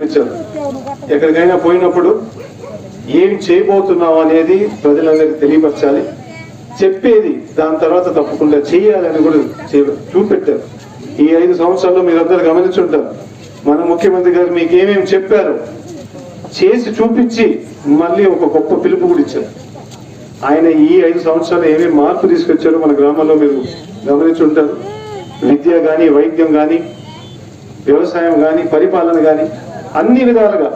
ఎక్కడికైనా పోయినప్పుడు ఏం చేయబోతున్నావు అనేది ప్రజలందరికీ తెలియపరచాలి. చెప్పేది దాని తర్వాత తప్పకుండా చేయాలని కూడా చూపెట్టారు. ఈ 5 సంవత్సరాల్లో మీరందరూ గమనించుంటారు. మన ముఖ్యమంత్రి గారు మీకు ఏమేమి చెప్పారో చేసి చూపించి మళ్ళీ ఒక గొప్ప పిలుపు కూడా ఇచ్చారు. ఆయన ఈ 5 సంవత్సరాలు ఏమేమి మార్పు తీసుకొచ్చారో మన గ్రామాల్లో మీరు గమనించుంటారు. విద్య కానీ, వైద్యం కానీ, వ్యవసాయం కానీ, పరిపాలన కానీ అన్ని విధాలుగా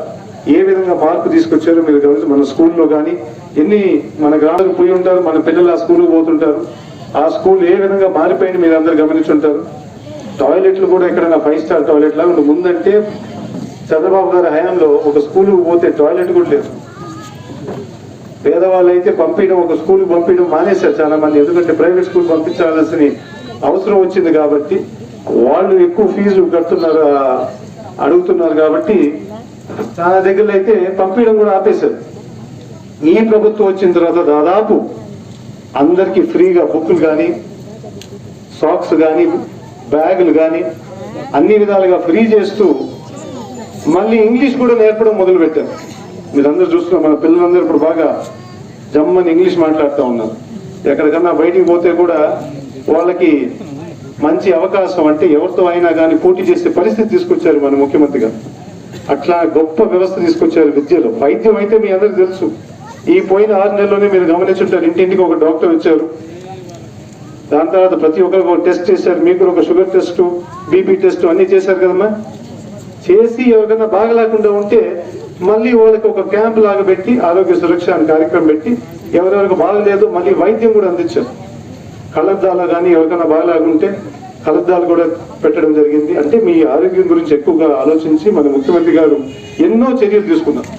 ఏ విధంగా మార్పు తీసుకొచ్చారో మీరు గమనించి, మన స్కూల్లో కానీ ఎన్ని మన గ్రామాలకు పోయి ఉంటారు, మన పిల్లలు ఆ స్కూల్కి పోతుంటారు. ఆ స్కూల్ ఏ విధంగా మారిపోయింది మీరు అందరు గమనించుంటారు. టాయిలెట్లు కూడా ఎక్కడైనా 5 స్టార్ టాయిలెట్ లాగా ముందంటే చంద్రబాబు గారి హయాంలో ఒక స్కూల్కి పోతే టాయిలెట్ కూడా లేదు. పేదవాళ్ళు అయితే పంపించడం, ఒక స్కూల్కి పంపించడం మానేశారు చాలా మంది. ఎందుకంటే ప్రైవేట్ స్కూల్ పంపించాల్సిన అవసరం వచ్చింది కాబట్టి, వాళ్ళు ఎక్కువ ఫీజు కడుతున్నారు, అడుగుతున్నారు కాబట్టి చాలా దగ్గరలో అయితే పంపించడం కూడా ఆపేశారు. ఈ ప్రభుత్వం వచ్చిన తర్వాత దాదాపు అందరికీ ఫ్రీగా బుక్కులు కానీ, సాక్స్ కానీ, బ్యాగులు కానీ అన్ని విధాలుగా ఫ్రీ చేస్తూ మళ్ళీ ఇంగ్లీష్ కూడా నేర్పడం మొదలు పెట్టారు. మీరందరూ చూస్తున్నారు, మన పిల్లలందరూ ఇప్పుడు బాగా జమ్మని ఇంగ్లీష్ మాట్లాడుతూ ఉన్నారు. ఎక్కడికన్నా బయటికి పోతే కూడా వాళ్ళకి మంచి అవకాశం, అంటే ఎవరితో అయినా కానీ పోటీ చేసే పరిస్థితి తీసుకొచ్చారు మన ముఖ్యమంత్రి గారు. అట్లా గొప్ప వ్యవస్థ తీసుకొచ్చారు విద్యలో. వైద్యం అయితే మీ అందరికి తెలుసు, ఈ పోయిన 6 నెలల్లోనే మీరు గమనించుంటారు, ఇంటింటికి ఒక డాక్టర్ వచ్చారు. దాని తర్వాత ప్రతి ఒక్కరికి ఒక టెస్ట్ చేశారు. మీకు ఒక షుగర్ టెస్ట్, బీపీ టెస్ట్ అన్ని చేశారు కదమ్మా. చేసి ఎవరికైనా బాగలేకుండా ఉంటే మళ్ళీ వాళ్ళకి ఒక క్యాంప్ లాగా పెట్టి ఆరోగ్య సురక్ష అనే కార్యక్రమం పెట్టి ఎవరెవరికి బాగలేదు మళ్ళీ వైద్యం కూడా అందించారు. కళ్ళద్దాలు కానీ ఎవరికైనా బాగలేకుంటే కళ్ళద్దాలు కూడా పెట్టడం జరిగింది. అంటే మీ ఆరోగ్యం గురించి ఎక్కువగా ఆలోచించి మన ముఖ్యమంత్రి గారు ఎన్నో చర్యలు తీసుకున్నారు.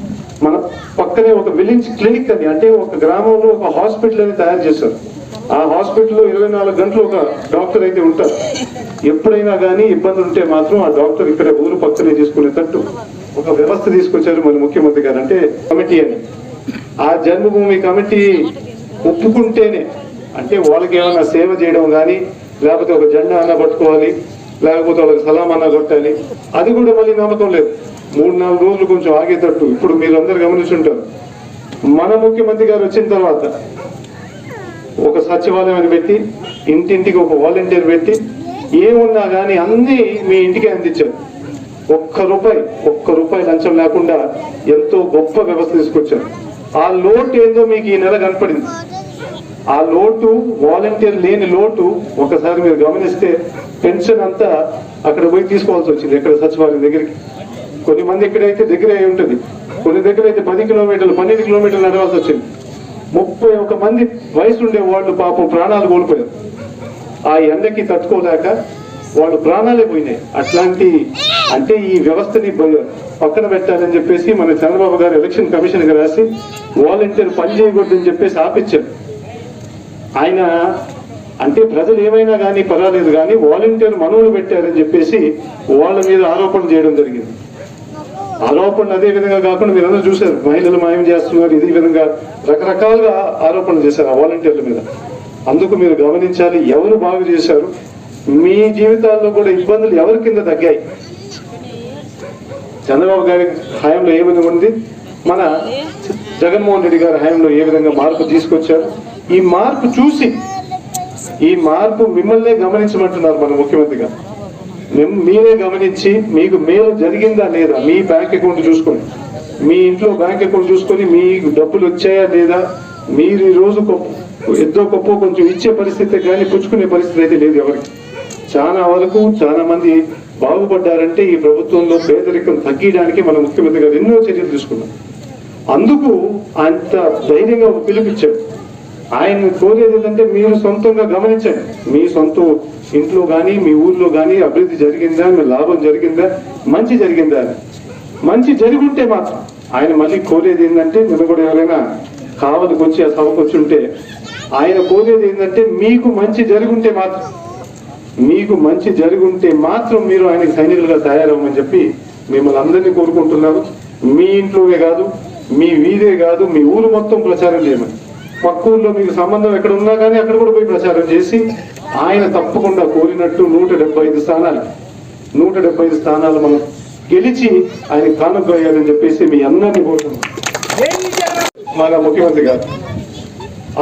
మన పక్కనే ఒక విలేజ్ క్లినిక్ అని, అంటే ఒక గ్రామంలో ఒక హాస్పిటల్ అని తయారు చేశారు. ఆ హాస్పిటల్లో 24 గంటలు ఒక డాక్టర్ అయితే ఉంటారు. ఎప్పుడైనా కానీ ఇబ్బందులు ఉంటే మాత్రం ఆ డాక్టర్ ఇక్కడ ఊరు పక్కనే తీసుకునేటట్టు ఒక వ్యవస్థ తీసుకొచ్చారు మన ముఖ్యమంత్రి గారు. అంటే కమిటీ అని, ఆ జన్మభూమి కమిటీ ఒప్పుకుంటేనే, అంటే వాళ్ళకి ఏమైనా సేవ చేయడం కానీ, లేకపోతే ఒక జెండా అన్నా పట్టుకోవాలి, లేకపోతే వాళ్ళకి సలాం అన్నా కొట్టాలి, అది కూడా మళ్ళీ నమ్మకం లేదు. 3-4 రోజులు కొంచెం ఆగేటట్టు. ఇప్పుడు మీరు అందరు గమనించుంటారు, మన ముఖ్యమంత్రి గారు వచ్చిన తర్వాత ఒక సచివాలయం పెట్టి, ఇంటింటికి ఒక వాలంటీర్ పెట్టి, ఏమున్నా కానీ అన్ని మీ ఇంటికి అందించారు. ఒక్క రూపాయి లంచం లేకుండా ఎంతో గొప్ప వ్యవస్థ తీసుకొచ్చారు. ఆ లోటు ఏందో మీకు ఈ నెల కనపడింది. ఆ లోటు, వాలంటీర్ లేని లోటు ఒకసారి మీరు గమనిస్తే పెన్షన్ అంతా అక్కడ పోయి తీసుకోవాల్సి వచ్చింది. ఎక్కడ సచివాలయం దగ్గరికి. కొన్ని మంది ఎక్కడైతే దగ్గర అయి ఉంటుంది, కొన్ని దగ్గర అయితే 10 కిలోమీటర్లు 12 కిలోమీటర్లు నడవాల్సి వచ్చింది. 31 మంది వయసు ఉండే వాళ్ళు పాపం ప్రాణాలు కోల్పోయారు. ఆ ఎండకి తట్టుకోలేక వాళ్ళు ప్రాణాలే పోయినాయి. అట్లాంటి, అంటే ఈ వ్యవస్థని పక్కన పెట్టాలని చెప్పేసి మన చంద్రబాబు గారు ఎలక్షన్ కమిషన్ గా రాసి వాలంటీర్ పని చేయకూడదని చెప్పేసి ఆపించారు. ఆయన అంటే ప్రజలు ఏమైనా కానీ పర్వాలేదు కానీ వాలంటీర్ మనవులు పెట్టారని చెప్పేసి వాళ్ళ మీద ఆరోపణలు చేయడం జరిగింది. ఆరోపణలు అదే విధంగా కాకుండా మీరందరూ చూశారు, మహిళలు మాయం చేస్తున్నారు, ఇదే విధంగా రకరకాలుగా ఆరోపణలు చేశారు ఆ వాలంటీర్ల మీద. అందుకు మీరు గమనించాలి, ఎవరు బాగు చేశారు, మీ జీవితాల్లో కూడా ఇబ్బందులు ఎవరి కింద తగ్గాయి. చంద్రబాబు గారి హయాంలో ఏ విధంగా ఉంది, మన జగన్మోహన్ రెడ్డి గారి హయాంలో ఏ విధంగా మార్పు తీసుకొచ్చారు. ఈ మార్పు చూసి, ఈ మార్పు మిమ్మల్నే గమనించమంటున్నారు మన ముఖ్యమంత్రి గారు. మీరే గమనించి మీకు మేలు జరిగిందా లేదా, మీ బ్యాంక్ అకౌంట్ చూసుకొని, మీ ఇంట్లో బ్యాంక్ అకౌంట్ చూసుకొని మీకు డబ్బులు వచ్చాయా లేదా, మీరు ఈ రోజు ఎంతో గొప్ప కొంచెం ఇచ్చే పరిస్థితి కానీ పుచ్చుకునే పరిస్థితి అయితే లేదు ఎవరికి. చాలా వరకు చాలా మంది బాగుపడ్డారంటే ఈ ప్రభుత్వంలో పేదరికం తగ్గించడానికి మన ముఖ్యమంత్రి గారు ఎన్నో చర్యలు తీసుకున్నారు. అందుకు అంత ధైర్యంగా ఒక పిలుపిచ్చాడు. ఆయన కోరేది ఏంటంటే మీరు సొంతంగా గమనించండి, మీ సొంత ఇంట్లో కానీ మీ ఊర్లో కానీ అభివృద్ధి జరిగిందా, మీ లాభం జరిగిందా, మంచి జరిగిందా అని. మంచి జరుగుంటే మాత్రం ఆయన మళ్ళీ కోరేది ఏంటంటే, నిన్న కూడా ఎవరైనా కావలికి వచ్చి ఆ సభకు వచ్చి ఉంటే ఆయన కోరేది ఏంటంటే మీకు మంచి జరుగుంటే మాత్రం, మీకు మంచి జరుగుంటే మాత్రం మీరు ఆయనకి సైనికులుగా తయారవ్వమని చెప్పి మిమ్మల్ని అందరినీ కోరుకుంటున్నారు. మీ ఇంట్లోనే కాదు, మీ వీధే కాదు, మీ ఊరు మొత్తం ప్రచారం చేయమని. పక్క ఊళ్ళో మీకు సంబంధం ఎక్కడ ఉన్నా కానీ అక్కడ కూడా పోయి ప్రచారం చేసి ఆయన తప్పకుండా కోరినట్టు 175 స్థానాలు మనం గెలిచి ఆయన కానుక వేయాలని చెప్పేసి మీ అందరినీ కోరుతున్నాం మన ముఖ్యమంత్రి గారు.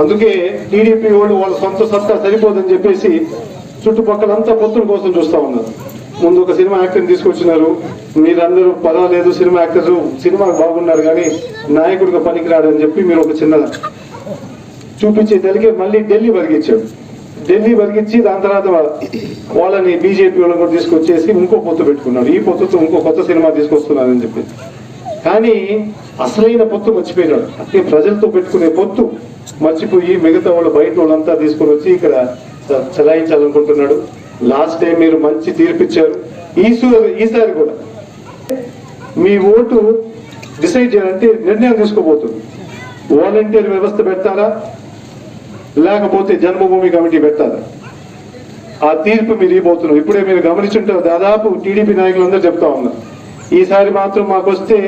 అందుకే టీడీపీ వాళ్ళు వాళ్ళ సొంత సత్తా సరిపోదని చెప్పేసి చుట్టుపక్కలంతా పొత్తుల కోసం చూస్తా ఉన్నారు. ముందు ఒక సినిమా యాక్టర్ని తీసుకొచ్చినారు, మీరందరూ పర్వాలేదు సినిమా యాక్టర్స్ సినిమా బాగున్నారు కానీ నాయకుడిగా పనికిరాడని చెప్పి మీరు ఒక చిన్న చూపించే తెలిగే మళ్ళీ ఢిల్లీ వరిగించాడు. ఢిల్లీ వరిగించి దాని తర్వాత వాళ్ళని బీజేపీ వాళ్ళని కూడా తీసుకొచ్చేసి ఇంకో పొత్తు పెట్టుకున్నాడు. ఈ పొత్తుతో ఇంకో కొత్త సినిమా తీసుకొస్తున్నారని చెప్పి. కానీ అసలైన పొత్తు మర్చిపోయినాడు. అంటే ప్రజలతో పెట్టుకునే పొత్తు మర్చిపోయి మిగతా వాళ్ళు బయట వాళ్ళంతా తీసుకొని వచ్చి ఇక్కడ చలాయించాలనుకుంటున్నాడు. లాస్ట్ టైం మీరు మంచి తీర్పిచ్చారు. ఈసారి కూడా మీ ఓటు డిసైడ్ చేయాలంటే నిర్ణయం తీసుకోబోతుంది. వాలంటీర్ వ్యవస్థ పెడతారా లేకపోతే జన్మభూమి కమిటీ పెట్టారా? ఆ తీర్పు మీరు ఇవ్వబోతున్నారు. ఇప్పుడే మీరు గమనించుంటారు, దాదాపు టీడీపీ నాయకులందరూ చెప్తా ఉన్నారు ఈసారి మాత్రం మాకు వస్తే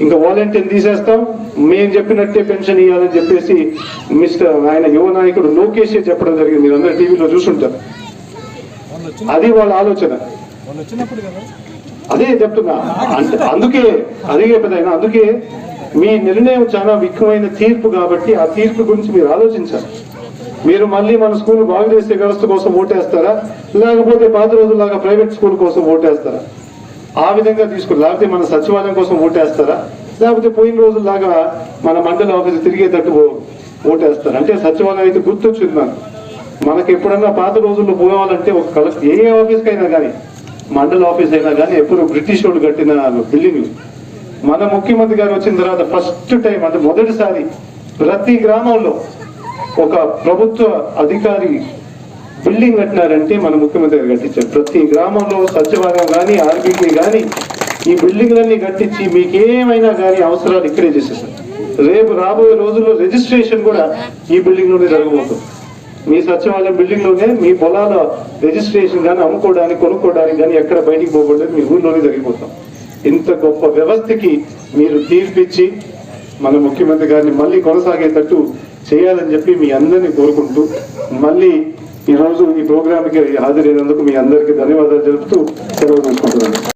ఇంకా వాలంటీర్ తీసేస్తాం, మేము చెప్పినట్టే పెన్షన్ ఇవ్వాలని చెప్పేసి ఆయన యువ నాయకుడు లోకేష్ చెప్పడం జరిగింది. మీరు అందరూ టీవీలో చూసుంటారు. అది వాళ్ళ ఆలోచన. అదే చెప్తున్నా. అందుకే అందుకే మీ నిర్ణయం చాలా ముఖ్యమైన తీర్పు కాబట్టి ఆ తీర్పు గురించి మీరు ఆలోచించాలి. మీరు మళ్ళీ మన స్కూల్ బాగు చేసే వ్యవస్థ కోసం ఓటేస్తారా లేకపోతే పాత రోజుల్లాగా ప్రైవేట్ స్కూల్ కోసం ఓటేస్తారా? ఆ విధంగా తీసుకుని లేకపోతే మన సచివాలయం కోసం ఓటేస్తారా లేకపోతే పోయిన రోజుల్లాగా మన మండల ఆఫీస్ తిరిగేటట్టు ఓటేస్తారా? అంటే సచివాలయం అయితే గుర్తొచ్చింది నాకు. మనకి ఎప్పుడన్నా పాత రోజుల్లో పోవాలంటే ఒక ఏ ఆఫీస్కి అయినా కానీ మండల ఆఫీస్ అయినా కానీ ఎప్పుడు బ్రిటిష్ వాళ్ళు కట్టిన బిల్డింగ్. మన ముఖ్యమంత్రి గారు వచ్చిన తర్వాత ఫస్ట్ టైం అంటే మొదటిసారి ప్రతి గ్రామంలో ఒక ప్రభుత్వ అధికారి బిల్డింగ్ కట్టినారంటే మన ముఖ్యమంత్రి గారు కట్టించారు. ప్రతి గ్రామంలో సచివాలయం కానీ ఆర్బీకే కానీ ఈ బిల్డింగ్లన్నీ కట్టించి మీకు ఏమైనా కానీ అవసరాలు ఇక్కడే చేసేసారు. రేపు రాబోయే రోజుల్లో రిజిస్ట్రేషన్ కూడా ఈ బిల్డింగ్ లోనే జరగబోతుంది. మీ సచివాలయం బిల్డింగ్ లోనే మీ పొలాల రిజిస్ట్రేషన్ కానీ అమ్ముకోవడానికి కొనుక్కోవడానికి కానీ ఎక్కడ బయటికి పోకూడదు, మీ ఊర్లోనే జరిగిపోతాం. ఇంత గొప్ప వ్యవస్థకి మీరు తీర్పిచ్చి మన ముఖ్యమంత్రి గారిని మళ్ళీ కొనసాగేటట్టు చేయాలని చెప్పి మీ అందరినీ కోరుకుంటూ మళ్ళీ ఈరోజు ఈ ప్రోగ్రామ్కి హాజరైనందుకు మీ అందరికీ ధన్యవాదాలు తెలుపుతూ సెలవు తీసుకుంటున్నాను.